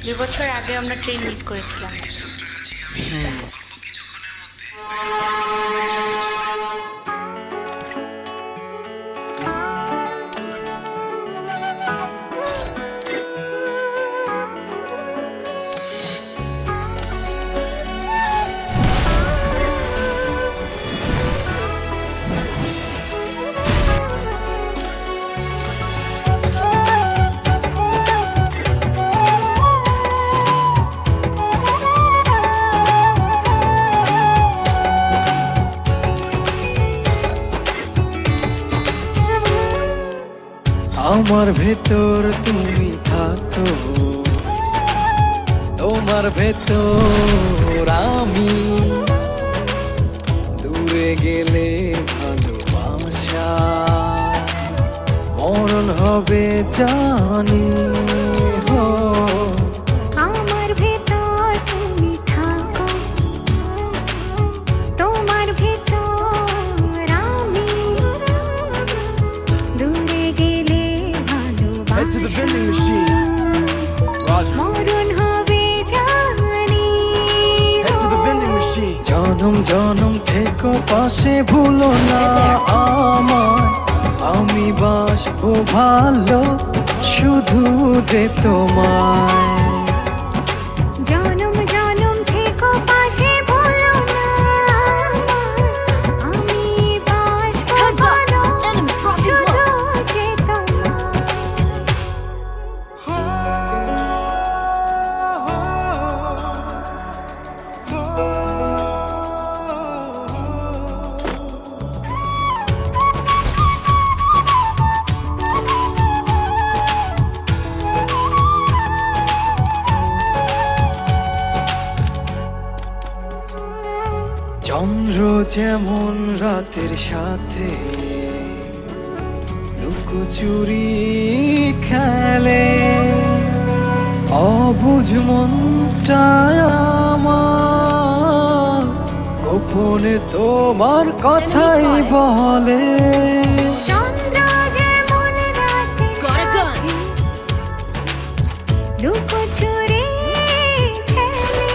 2 বছর আগে আমরা ট্রেন মিস করেছিলাম। আমার ভেতর তুমি থাকো, তোমার ভেতর আমি, দূরে গেলে ভালোবাসা মরণ হবে জানি। আমার ভেতর তুমি থাকো, তোমার ভেতর আমি, দূরে গেলে Head to the vending machine. Roger. মরণ হবে জানি। Head to the vending machine. জনম জনম থেকো পাশে, ভুলো না আমায়, আমি বাসবো ভালো শুধু যে তোমায়। জনম জনম থেকো পাশে, ভুলো না আমি বাসবো ভালো শুধু যে তোমায়। চন্দ্র যেমন রাতের সাথে লুকোচুরি খেলে, অবুঝ মনটায় আমার গোপনে তোমার কথাই বলে। চন্দ্র যেমন রাতের সাথে লুকোচুরি খেলে,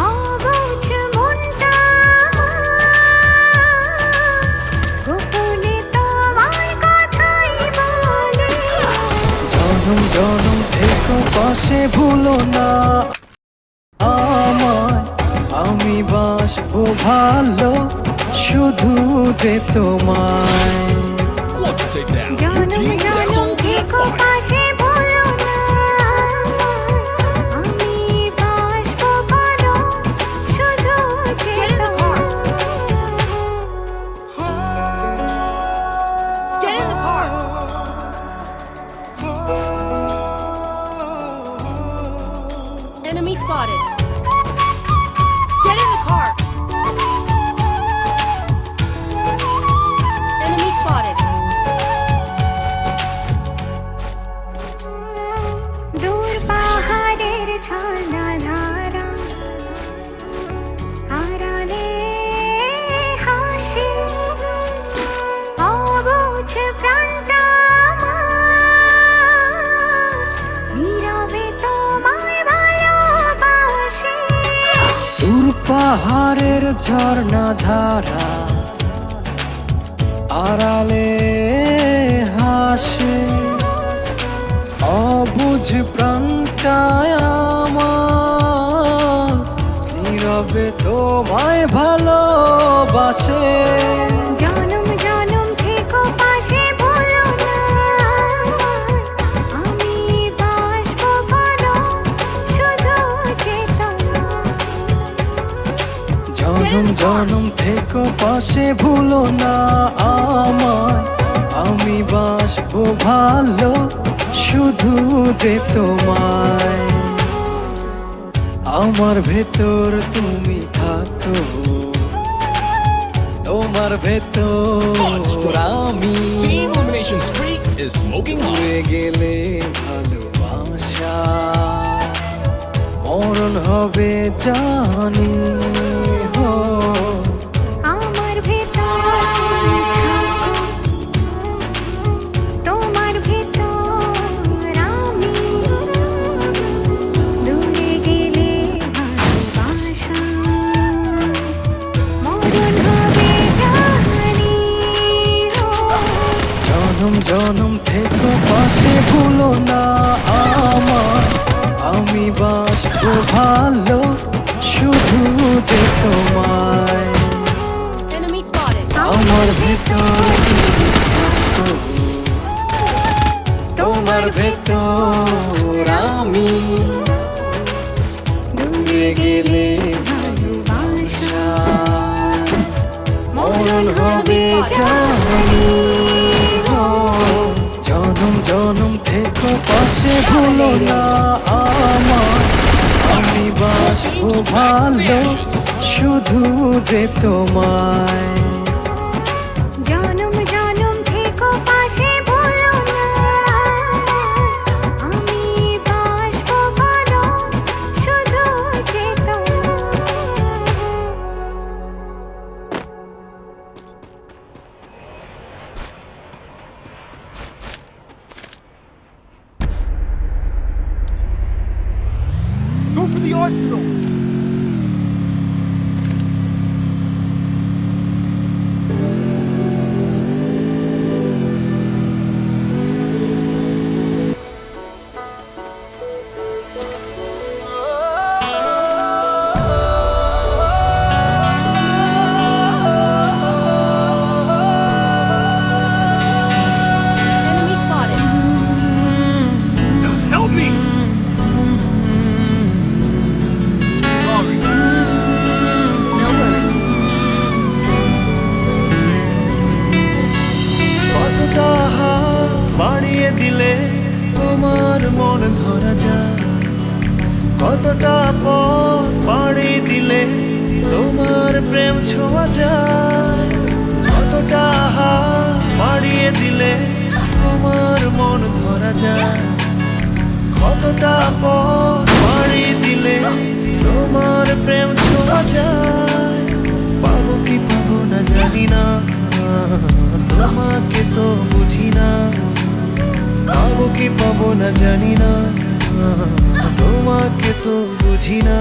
অবুঝ মনটা গোপনে তোমার কথাই বলে। জনম জনম থেকো পাশে, ভুলো না আমায়, আমি বাসবো ভালো শুধু যে তোমায়। Take that. জনম জনম থেকো পাশে, ভুলো না আমি বাসবো ভালো শুধু যে তোমায়। Get in the car! Enemy spotted. Get in the car! Enemy spotted. দূর পাহাড়ের ঝর্ণা ধারা আড়ালে হাসি, অবুঝ প্রাণটা আমার, নীরবে তোমায় ভালোবাসে। দূর পাহাড়ের ঝর্ণা ধারা আড়ালে হাসে, অবুঝ প্রাণটায় আমার, নীরবে তোমায় ভালোবাসে। জনম জনম থেকো পাশে, ভুলো না আমি বাসবো ভালো শুধু যে তোমায়। জনম জনম থেকো পাশে, ভুলো না আমায়, আমি বাসবো ভালো শুধু যে তোমায়। আমার ভেতর তুমি থাকো, তোমার ভেতর আমি, Team Elimination Streak is smoking hot. দূরে গেলে ভালোবাসা মরণ হবে জানি। আমার ভেতর তুমি থাকো, তোমার ভেতর আমি, জনম থেকে পাশে ভুলো না আমার, আমি বাসবো ভালো শুধু যে তোমায়। Enemy spotted. আমার ভেতর তুমি থাকো, তোমার ভেতর আমি, দূরে গেলে ভালোবাসা মরণ হবে জানি গো। জনম জনম থেকে পাশে ভুলো না আমার, আমি বাসবো ভালো শুধু যে তোমায়। জনম জনম থেকো পাশে ভুলো না, আমি বাসবো ভালো শুধু যে তোমায়। Go for the arsenal. Enemy spotted. Help me. Sorry. No worries. কতটা হাত বাড়িয়ে দিলে তোমার মন ধরা যায়, কতটা পথ পাড়ি দিলে তোমার প্রেম ছোঁয়া যায়, কতটা হাত বাড়িয়ে দিলে তোমার মন ধরা যায়, কতটা পথ পাড়ি দিলে তোমার প্রেম ছোঁয়া যায়। পাবো কি পাবো না জানি না, তোমাকে তো বুঝি না, পাবো কি পাবো না জানি না, তোমাকে তো বুঝি না।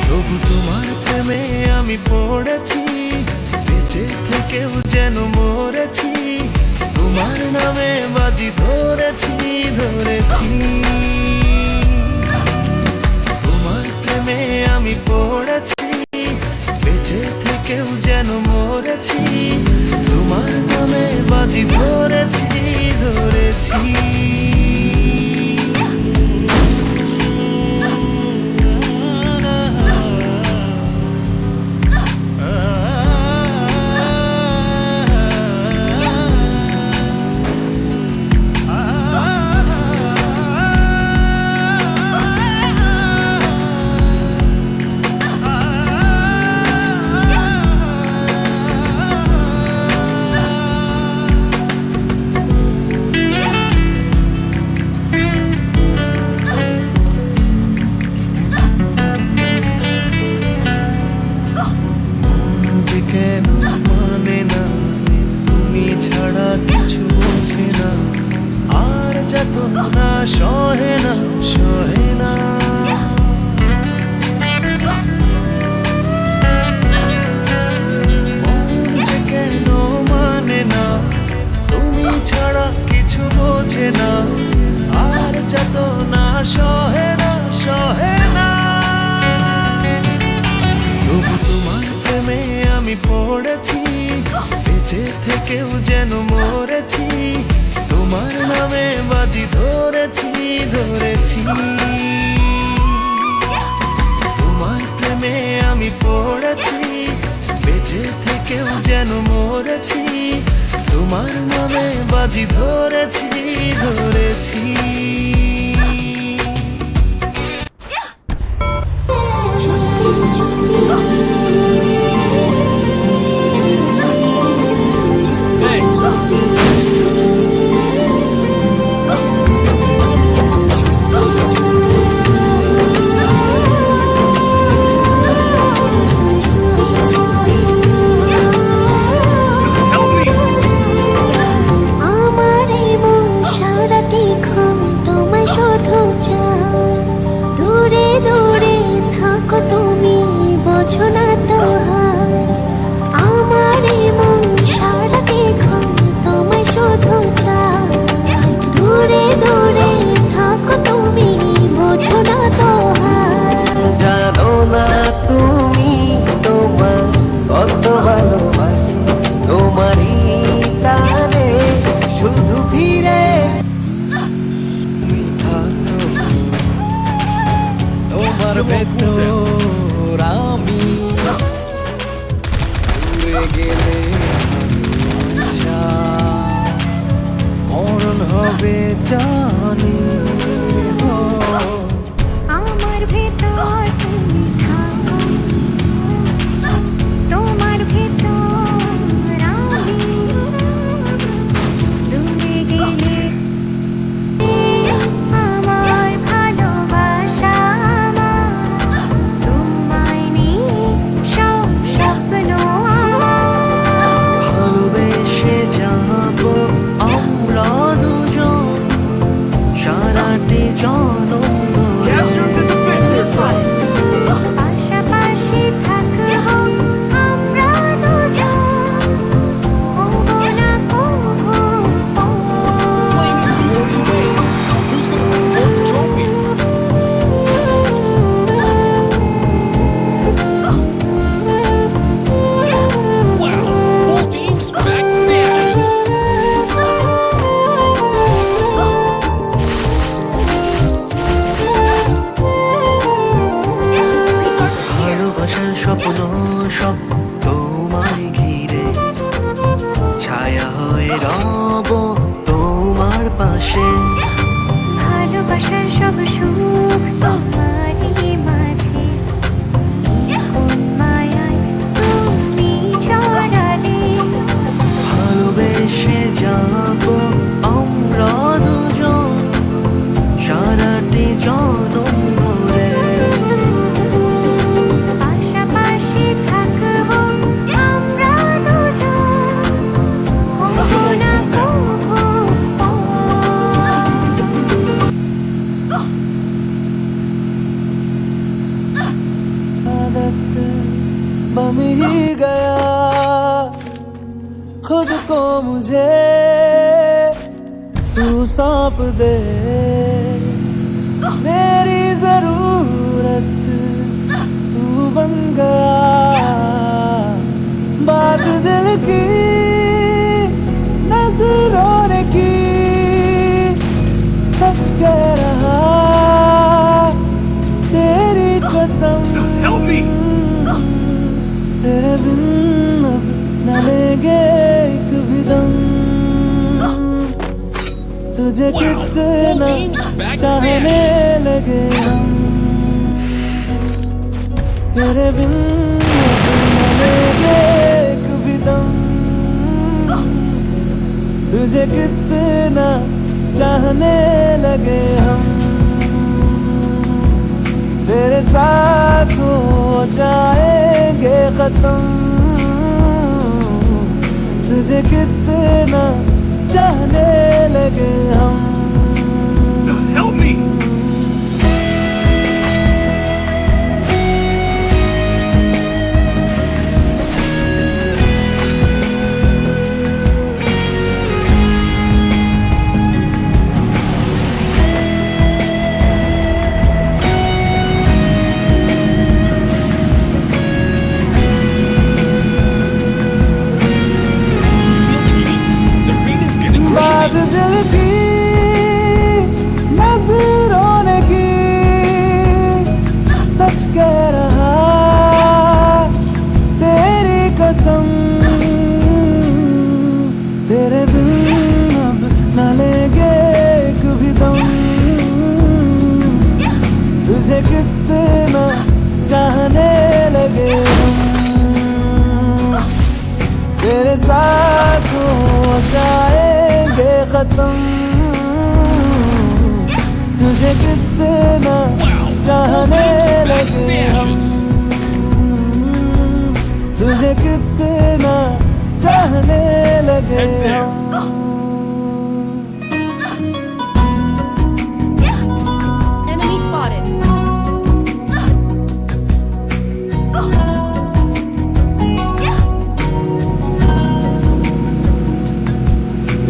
তবু তোমার প্রেমে আমি পড়েছি, বেঁচে থেকেও যেন মরেছি, তোমার নামে বাজি ধরেছি ধরেছি। তোমার প্রেমে আমি পড়েছি, বেঁচে থেকেও যেন মরেছি, তোমার নামে বাজি ধরেছি ধরেছি। যে কেন মানে না, তুমি ছাড়া কিছু বোঝে না, আর যত না সহে না সহে না। মন যে কেন মানে না, তুমি ছাড়া কিছু বোঝে না, আর যত না সহে না সহে না। তবু তোমার প্রেমে আমি পড়েছি, বেঁচে থেকেও যেন মরেছি, তোমার নামে বাজি ধরেছি ধরেছি। তোমার প্রেমে আমি পড়েছি, বেঁচে থেকেও যেন মরেছি, তোমার নামে বাজি ধরেছি ধরেছি। আমার এই মন সারাটি ক্ষণ তোমায় জানি ও আমার ভেতর তুমি থাকো, তোমার ভেতর আমি, দূরে গেলে আমার ভালোবাসা আমার, তোমায় নিয়ে সব স্বপ্ন আমার। ভালোবেসে যাব আমরা দুজন সারাটি জনম ধরে। Enemy spotted. পাশাপাশি থাকবো আমরা দুজন, হবো না কভু Who's gonna hold the trophy? Wow, full team smack smashes. ভালোবাসার স্বপ্ন সব তোমায় ঘিরে, ছায়া হয়ে রব তোমার পাশে। ভালোবাসার সব সুখ তোমারই মাঝে, কোন মায়ায় তুমি জড়ালে। ভালোবেসে যাব আমরা দুজন সারাটি জনম ধরে। পাশাপাশি থাকবো আমরা দুজন, হবো না কভু आदत बन ही गया खुद को मुझे तू सौंप दे, मेरी जरूरत तू बन गया। बात दिल की नजरों ने की, सच कह रहा तेरी कसम। Help me! तेरे बिन अब न लेंगे एक भी दम, तुझे Wow, कितना full team smack चाहने लगे हम। तेरे बिन अब न लेंगे एक भी दम, तुझे कितना चाहने लगे हम। तेरे साथ हो जाएंगे खत्म, तुझे कितना चाहने लगे हम। Help me! Feel the heat? The heat is getting बात crazy. दिल की नजरों ने की, सच कह रहा तेरी कसम। तेरे बिन अब न लेंगे एक भी दम, तुझे कितना चाहने लगे हम। तेरे साथ हो जाएंगे खत्म, तुझे कितना चाहने लगे हम। तुझे कितना चाहने लगे हम। Enemy spotted.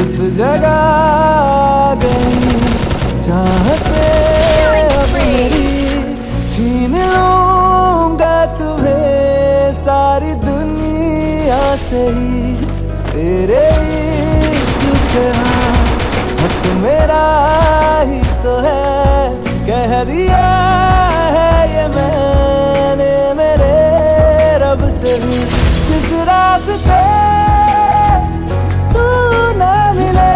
इस जगह आ गई चाहते अब मेरी, छीन लूंगा तुम्हें सारी दुनिया से ही। तेरे इश्क के हाथ मेरा ही तो है, कह दिया है ये मैंने मेरे रब से भी। जिस रास्ते तू ना मिले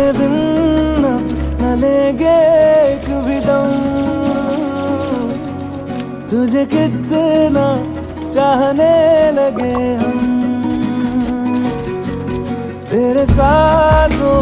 तेरे बिन अब न लेंगे एक भी दम, तुझे कितना चाहने लगे हम, तेरे साथ हो